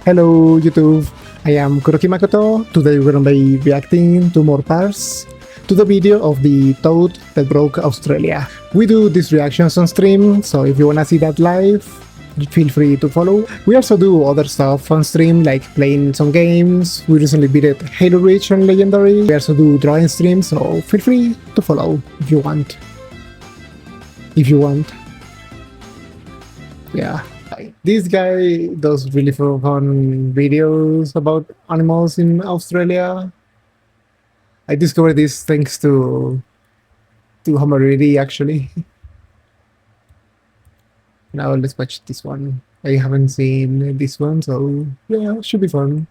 Hello YouTube, I am Kuroki Makoto. Today we're gonna be reacting to more Parz, to the video of the toad that broke Australia. We do these reactions on stream, so if you wanna see that live, feel free to follow. We also do other stuff on stream, like playing some games. We recently beat Halo Reach on Legendary. We also do drawing streams, so feel free to follow if you want. Yeah. This guy does really fun videos about animals in Australia. I discovered this thanks to Hamariri actually. Now let's watch this one. I haven't seen this one, so yeah, should be fun.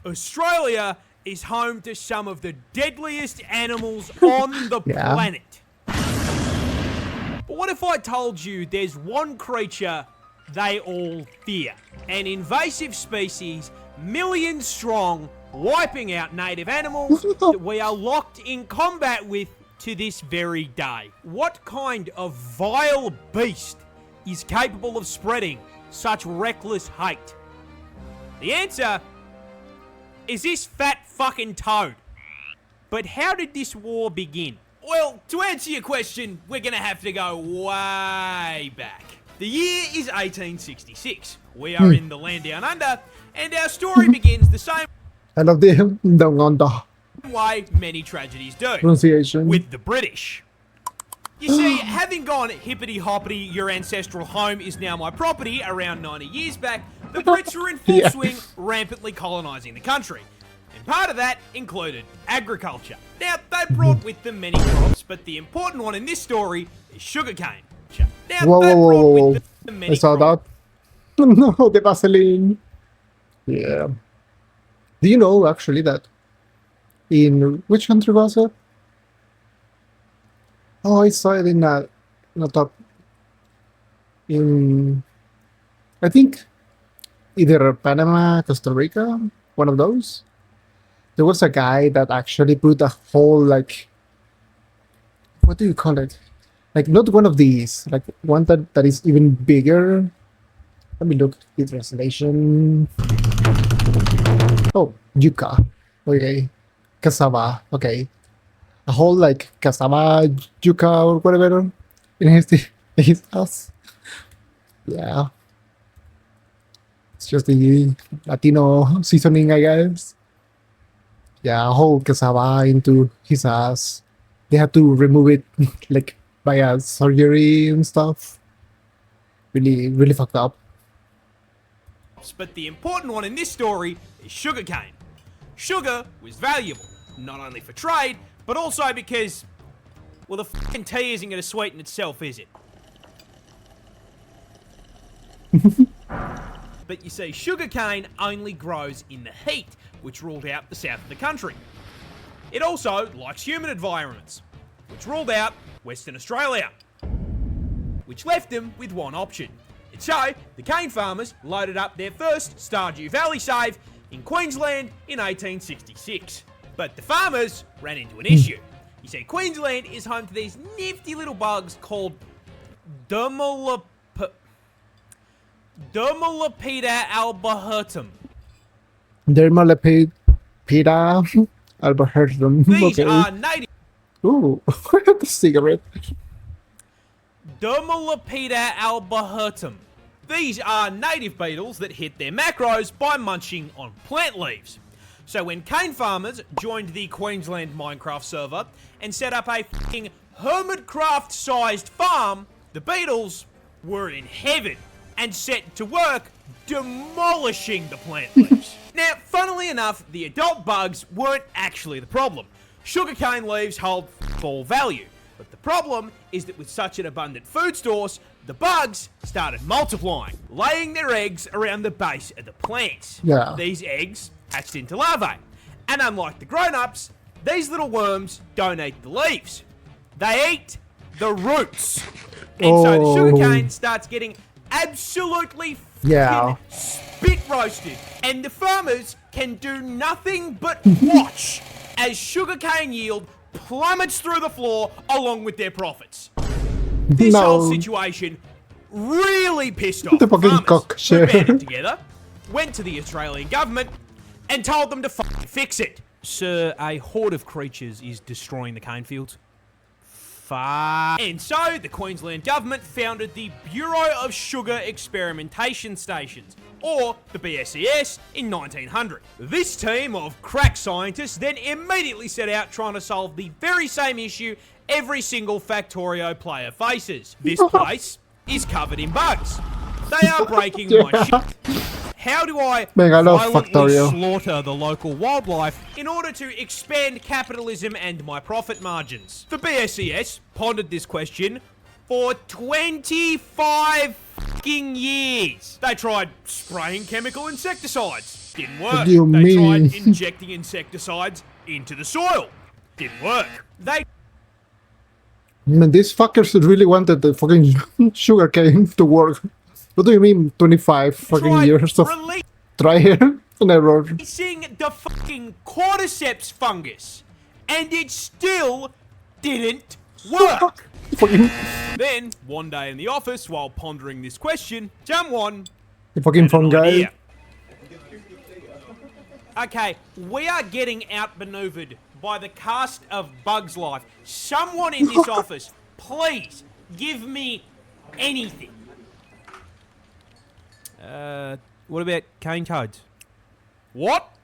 Australia is home to some of the deadliest animals on the planet. But what if I told you there's one creature they all fear? An invasive species, millions strong, wiping out native animals that we are locked in combat with to this very day. What kind of vile beast is capable of spreading such reckless hate? The answer is this fat fucking toad. But how did this war begin? Well, to answer your question, we're gonna have to go way back. The year is 1866. We are in the land down under, and our story begins the same I love the down under way many tragedies do. pronunciation. With the British. You see, having gone hippity-hoppity, your ancestral home is now my property around 90 years back, the Brits were in full swing, rampantly colonising the country. And part of that included agriculture. Now, they brought with them many crops, but the important one in this story is sugarcane. Now, Whoa. I saw that. No, the Vaseline. Yeah. Do you know actually that in which country was it? Oh, I saw it in a top. In I think either Panama, Costa Rica, one of those. There was a guy that actually put a whole, like, what do you call it? Like, not one of these, like one that is even bigger. Let me look at the translation. Oh, yuca. Okay. Cassava. Okay. A whole, like, cassava, yuca, or whatever in his house. Yeah. It's just the Latino seasoning, I guess. Yeah, a whole cassava into his ass. They had to remove it, like, by a surgery and stuff. Really fucked up. But the important one in this story is sugarcane. Sugar was valuable, not only for trade, but also because, well, the fucking tea isn't going to sweeten itself, is it? But you see, sugarcane only grows in the heat, which ruled out the south of the country. It also likes humid environments, which ruled out Western Australia, which left them with one option. And so, the cane farmers loaded up their first Stardew Valley save in Queensland in 1866. But the farmers ran into an issue. You see, Queensland is home to these nifty little bugs called Dermalopida albertum. Dermalopida albertum. These are native. Ooh, the cigarette. Dermalopida albertum. These are native beetles that hit their macros by munching on plant leaves. So when cane farmers joined the Queensland Minecraft server and set up a fucking Hermitcraft-sized farm, the beetles were in heaven and set to work demolishing the plant leaves. Now, funnily enough, the adult bugs weren't actually the problem. Sugarcane leaves hold full value. But the problem is that with such an abundant food source, the bugs started multiplying, laying their eggs around the base of the plants. Yeah. These eggs hatched into larvae. And unlike the grown-ups, these little worms don't eat the leaves. They eat the roots. And so the sugarcane starts getting absolutely spit roasted. And the farmers can do nothing but watch as sugarcane yield plummets through the floor along with their profits. This whole situation really pissed off The fucking farmers, cock who share. banded together went to the Australian government and told them to fucking fix it. Sir, a horde of creatures is destroying the cane fields. And so, the Queensland government founded the Bureau of Sugar Experimentation Stations, or the BSES, in 1900. This team of crack scientists then immediately set out trying to solve the very same issue every single Factorio player faces. This place is covered in bugs. They are breaking my shit. How do I violently slaughter the local wildlife in order to expand capitalism and my profit margins? The BSES pondered this question for 25 fucking years. They tried spraying chemical insecticides. Didn't work. They tried injecting insecticides into the soil. Didn't work. Man, these fuckers really wanted the fucking sugar cane to work. What do you mean 25 fucking years of trial and error? Releasing the fucking cordyceps fungus, and it still didn't work. Then, one day in the office, while pondering this question, someone the fucking fungi. Okay, we are getting outmaneuvered by the cast of Bugs Life. Someone in this office, please give me anything. What about cane toads? What?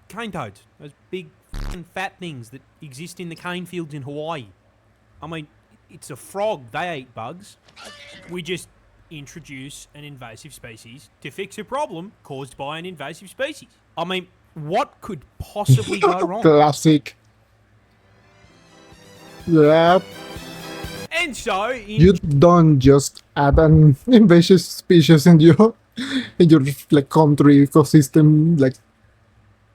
Cane toads. Those big fucking fat things that exist in the cane fields in Hawaii. I mean, it's a frog. They eat bugs. We just introduce an invasive species to fix a problem caused by an invasive species. I mean, what could possibly go wrong? Classic. Yeah. And so, you don't just add an invasive species in your like country ecosystem. Like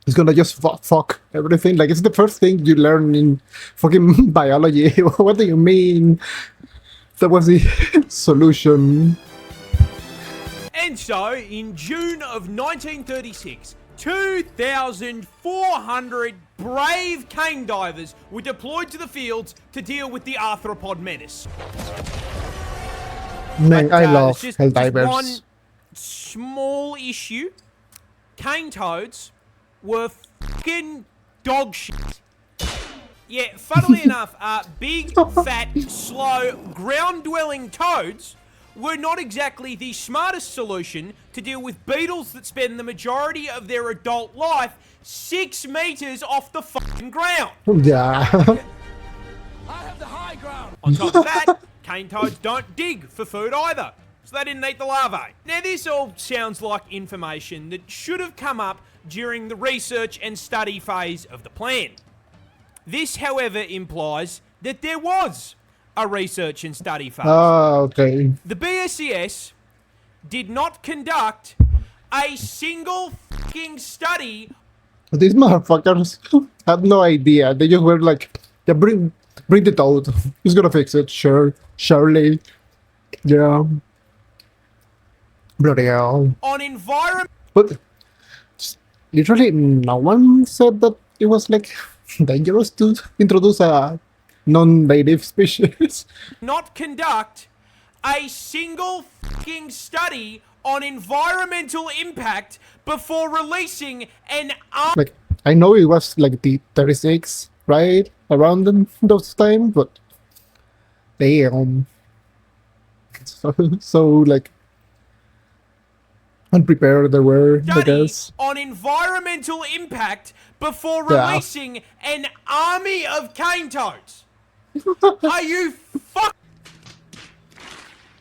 it's gonna just fuck everything. Like it's the first thing you learn in fucking biology. What do you mean? That was the solution. And so, in June of 1936, 2,400 brave cane divers were deployed to the fields to deal with the arthropod menace. Man, I love hell divers. divers. One small issue. Cane toads were fucking dog shit. Yeah, funnily enough, big, fat, slow, ground-dwelling toads were not exactly the smartest solution to deal with beetles that spend the majority of their adult life 6 meters off the fucking ground. Yeah. I have the high ground. On top of that, cane toads don't dig for food either, so they didn't eat the larvae. Now this all sounds like information that should have come up during the research and study phase of the plan. This, however, implies that there was a research and study phase. Okay. The BSES did not conduct a single fucking study. These motherfuckers had no idea. They just were like, yeah, bring the toad. Who's gonna fix it? Sure, surely. Yeah. Bloody hell. On environment. But literally no one said that it was like dangerous to introduce a non-native species. Not conduct a single fucking study on environmental impact before releasing an like I know it was like the 36, right? Around those time, but damn. So like unprepared they were, I guess. On environmental impact before releasing an army of cane toads. Are you fuck?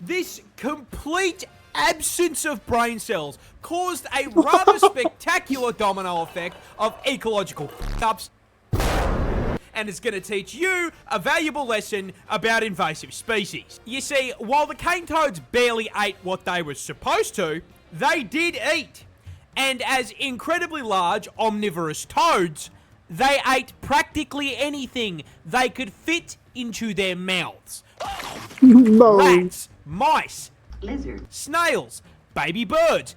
This complete absence of brain cells caused a rather spectacular domino effect of ecological fuck-ups, and it's going to teach you a valuable lesson about invasive species. You see, while the cane toads barely ate what they were supposed to, they did eat. And as incredibly large omnivorous toads, they ate practically anything they could fit into their mouths. No. Rats, mice, lizards, snails, baby birds.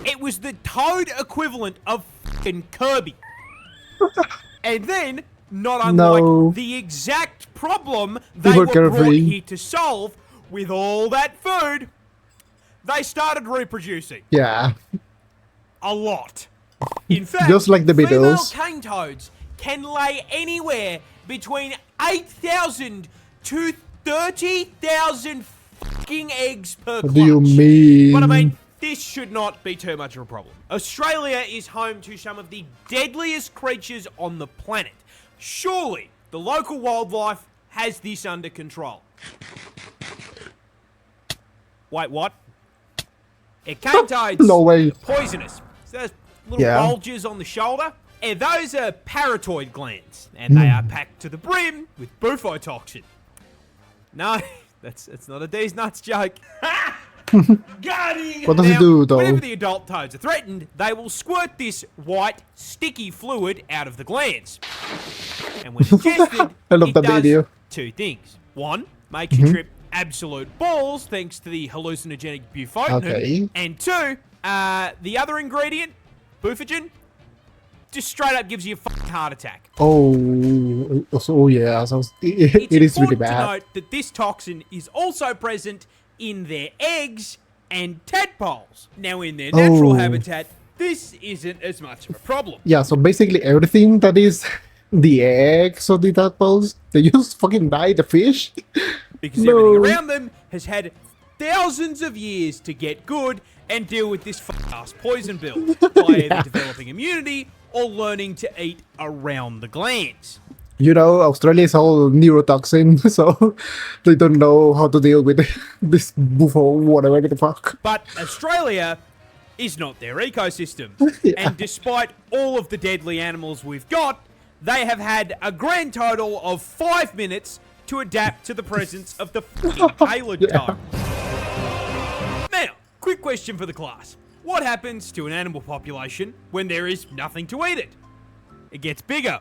It was the toad equivalent of fucking Kirby. And then, not unlike the exact problem they were brought here to solve, with all that food, they started reproducing. Yeah. a lot. In fact, Just like the female Beatles. cane toads can lay anywhere between 8,000 to 30,000 fucking eggs per What clutch. do you mean? But I mean, this should not be too much of a problem. Australia is home to some of the deadliest creatures on the planet. Surely, the local wildlife has this under control. Wait, what? Cane toads No way. are poisonous. So those little bulges on the shoulder, those are parotid glands, and they are packed to the brim with bufotoxin. No, that's not a D's nuts joke. Got him! What does it do, though? Whenever the adult toads are threatened, they will squirt this white, sticky fluid out of the glands. And when ingested, I love it that does video. two things. One, makes you trip absolute balls thanks to the hallucinogenic bufotenin. Okay. And two, the other ingredient, bufogen, just straight up gives you a fucking heart attack. Oh yeah. So it is really It's important to bad. note that this toxin is also present in their eggs and tadpoles. Now, in their natural habitat, this isn't as much of a problem. Yeah. So basically everything that is the eggs of the tadpoles, they just fucking die. The fish. Because everything around them has had thousands of years to get good and deal with this fuck-ass poison bill by either developing immunity or learning to eat around the glands. You know, Australia is all neurotoxin, so they don't know how to deal with this buffo, whatever the fuck. But Australia is not their ecosystem. Yeah. And despite all of the deadly animals we've got, they have had a grand total of 5 minutes to adapt to the presence of the fucking tailored toad. Now, quick question for the class. What happens to an animal population when there is nothing to eat it? It gets bigger.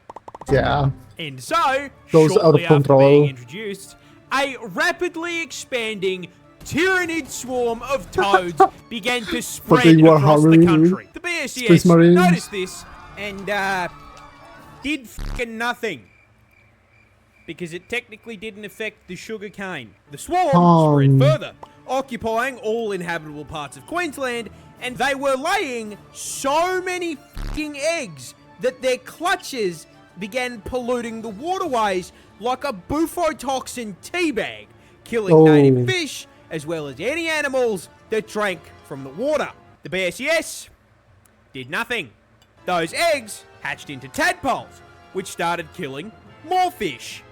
Yeah. And so, Goes out of shortly after control. being introduced, a rapidly expanding tyrannid swarm of toads began to spread Fucking across the Warhammer. country. The Space BSES Marines. noticed this and did fucking nothing. Because it technically didn't affect the sugar cane. The swarm spread further, occupying all inhabitable parts of Queensland, and they were laying so many fucking eggs that their clutches began polluting the waterways like a bufotoxin teabag, killing native fish as well as any animals that drank from the water. The BSES did nothing. Those eggs hatched into tadpoles, which started killing more fish.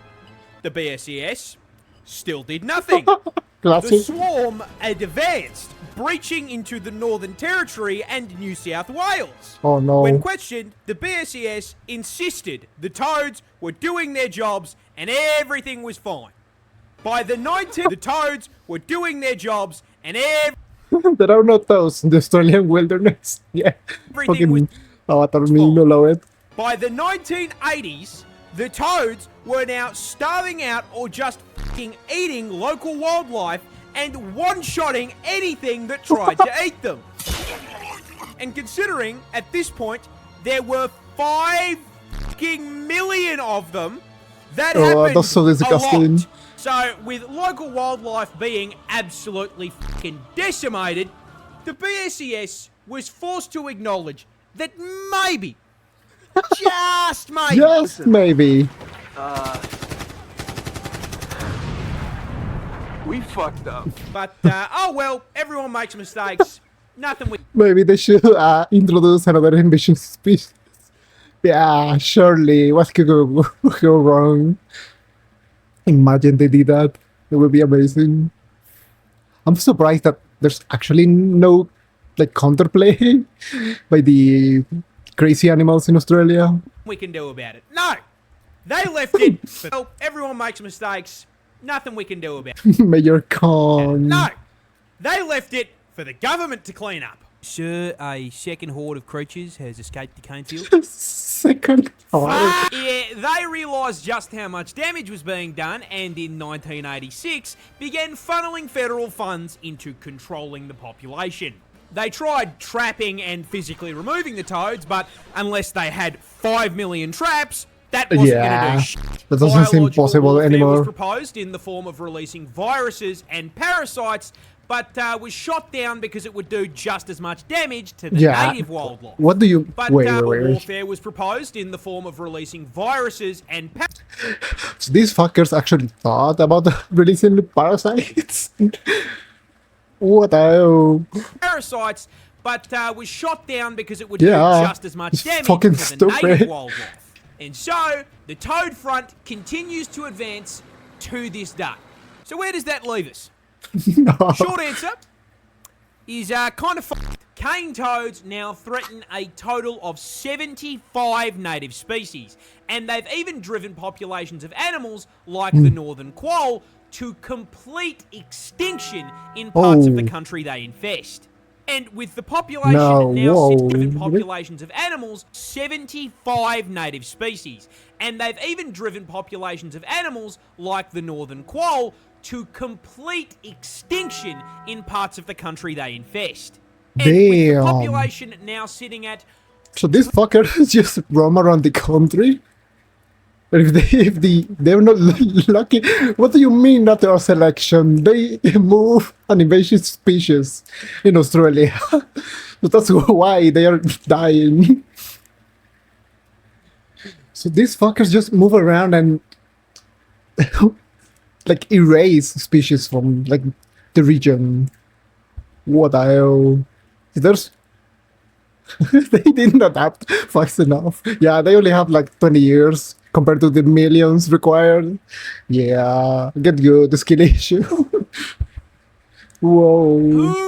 The BSES still did nothing. The Classic. swarm had advanced, breaching into the Northern Territory and New South Wales. Oh no. When questioned, the BSES insisted the toads were doing their jobs and everything was fine. By the 19th, the toads were doing their jobs and There are no toads in the Australian wilderness. Yeah. everything was Fucking avatar meme, no love it. By the 1980s, the toads were now starving out or just fucking eating local wildlife and one-shotting anything that tried to eat them. And considering, at this point, there were 5 fucking million of them, that happened that's so disgusting. a lot. So, with local wildlife being absolutely fucking decimated, the BSES was forced to acknowledge that maybe, just maybe, Just maybe. We fucked up. but, oh well, everyone makes mistakes. Nothing we... Maybe they should introduce another invasive species. Yeah, surely. What could go wrong? Imagine they did that. It would be amazing. I'm surprised that there's actually no like counterplay by the crazy animals in Australia. we can do about it. No! They left it for... Well, everyone makes mistakes. Nothing we can do about it. Major Con. No! They left it for the government to clean up. Sir, a second horde of creatures has escaped the cane field. Second. Yeah, they realised just how much damage was being done and in 1986 began funneling federal funds into controlling the population. They tried trapping and physically removing the toads, but unless they had 5 million traps, that wasn't going to Yeah, do shit. that doesn't seem Biological possible warfare anymore. was proposed in the form of releasing viruses and parasites, but was shot down because it would do just as much damage to the Yeah. native wildlife. What do you... But Wait. warfare was proposed in the form of releasing viruses and So these fuckers actually thought about releasing the parasites? What the hell? parasites, but was shot down because it would do Yeah, just as much it's damage fucking to the native stupid. wildlife. And so, the toad front continues to advance to this day. So where does that leave us? No. Short answer is kind of fucked. Cane toads now threaten a total of 75 native species, and they've even driven populations of animals like the northern quoll to complete extinction in parts of the country they infest. And with the population now driven populations of animals, 75 native species, and they've even driven populations of animals like the northern quoll to complete extinction in parts of the country they infest. And with the Damn. population now sitting at... So these fuckers just roam around the country? But they're not lucky, what do you mean that they are selection? They move an invasive species in Australia. So that's why they are dying. So these fuckers just move around and like erase species from like the region. What the hell? There's they didn't adapt fast enough. Yeah, they only have like 20 years compared to the millions required. Yeah, get you the skill issue. Whoa.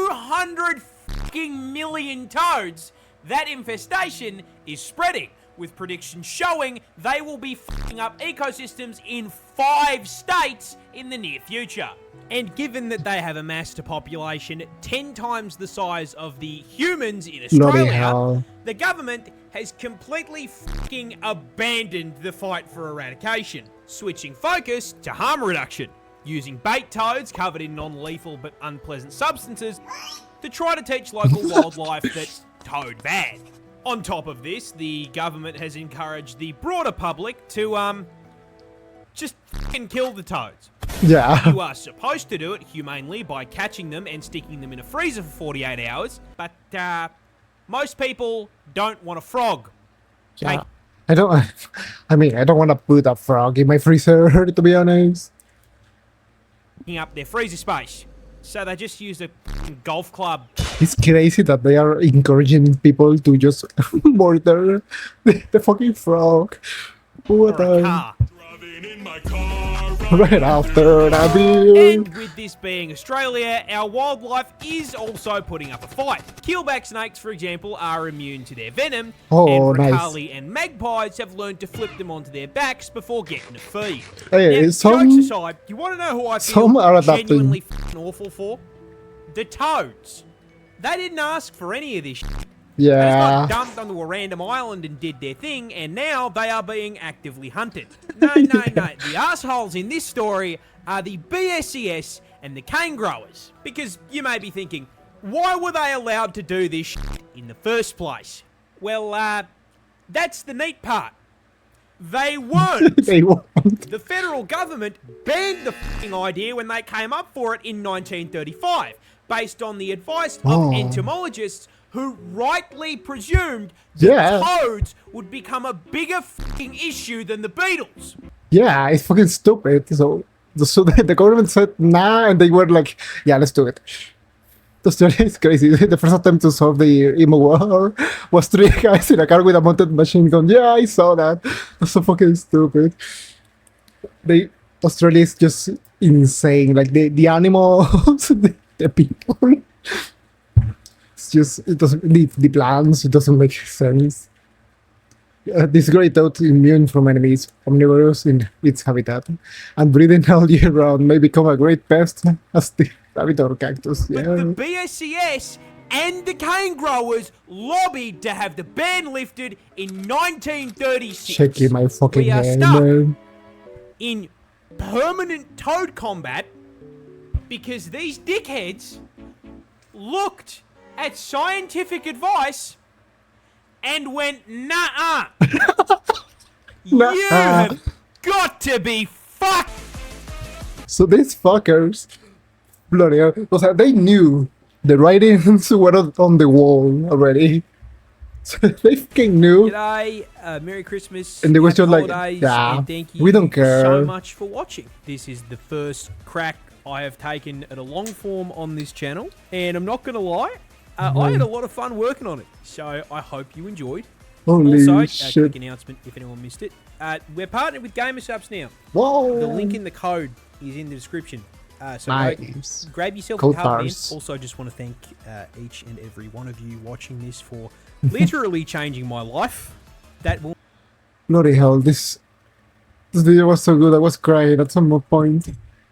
200 fucking million toads, that infestation is spreading, with predictions showing they will be fucking up ecosystems in 5 states in the near future. And given that they have amassed a population 10 times the size of the humans in Bloody Australia, hell. the government has completely fucking abandoned the fight for eradication, switching focus to harm reduction, using bait toads covered in non-lethal but unpleasant substances to try to teach local wildlife that toad bad. On top of this, the government has encouraged the broader public to, just fucking kill the toads. Yeah. You are supposed to do it humanely by catching them and sticking them in a freezer for 48 hours, but, most people don't want a frog. Yeah. I don't want to put a frog in my freezer, to be honest. Taking up their freezer space. So they just use a golf club. It's crazy that they are encouraging people to just murder the fucking frog. What or a the... car. Right after that beer. And with this being Australia, our wildlife is also putting up a fight. Keelback snakes, for example, are immune to their venom, Oh, and nice. Ricali and magpies have learned to flip them onto their backs before getting a feed. Hey, Now, some- jokes aside, you want to know who I some feel are adapting. genuinely f***ing awful for? The toads. They didn't ask for any of this shit. They just Yeah. got dumped onto a random island and did their thing, and now they are being actively hunted. No. The assholes in this story are the BSES and the cane growers. Because you may be thinking, why were they allowed to do this shit in the first place? Well, that's the neat part. They weren't. They won't. The federal government banned the f***ing idea when they came up for it in 1935, based on the advice Oh. of entomologists who rightly presumed Yeah. that toads would become a bigger f***ing issue than the beetles. Yeah, it's fucking stupid. So the government said nah, and they were like, yeah, let's do it. The story is crazy. The first attempt to solve the emo war was 3 guys in a car with a mounted machine gun. Yeah, I saw that. That's so fucking stupid. Australia is just insane. Like the animals, the people. It's just, it doesn't, the plants, it doesn't make sense. This great toad immune from enemies, omnivores in its habitat, and breeding all year round may become a great pest as the rabbit cactus. But Yeah. the BSCS and the cane growers lobbied to have the ban lifted in 1936. Shaking my fucking We are head, stuck man. in permanent toad combat because these dickheads looked at scientific advice and went, nah. Nah. You have got to be fucked. So these fuckers, bloody hell. O sea, they knew the writings were on the wall already. So they fucking knew. G'day, Merry Christmas, And they was happy just like, holidays, "Nah, and thank you we don't care." so much for watching. This is the first crack I have taken at a long form on this channel, and I'm not going to lie, I had a lot of fun working on it, so I hope you enjoyed. Holy Also, shit. quick announcement if anyone missed it, we're partnered with Gamersubs now. Whoa. The link in the code is in the description. So Nice. go grab yourself Code a tub, man. Parz. Also, just want to thank each and every one of you watching this for literally changing my life. That will Bloody hell, this video was so good, I was crying at some point.